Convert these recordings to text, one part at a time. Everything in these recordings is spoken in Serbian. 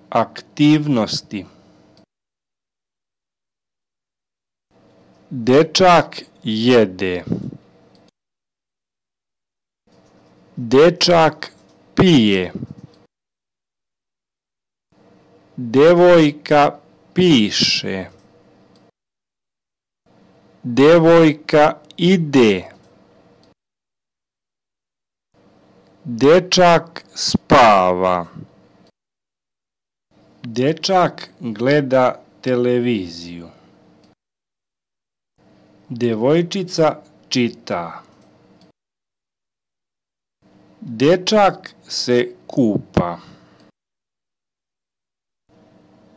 aktivnosti. Dečak jede. Dečak pije. Devojka piše. Devojka ide. Dečak spava. Dečak gleda televiziju. Devojčica čita. Dečak se kupa.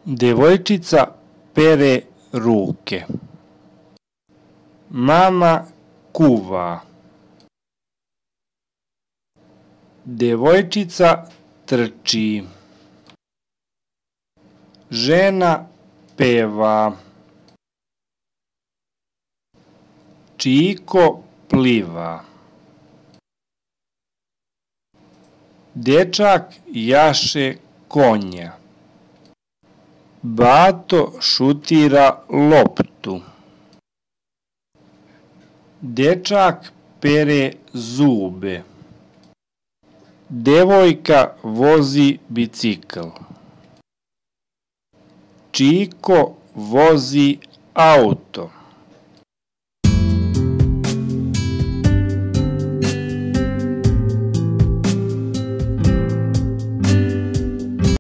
Devojčica pere ruke. Mama kuva. Devojčica trči. Žena peva. Čiko pliva. Dečak jaše konja. Bato šutira loptu. Dečak pere zube. Devojka vozi bicikl. Čiko vozi auto.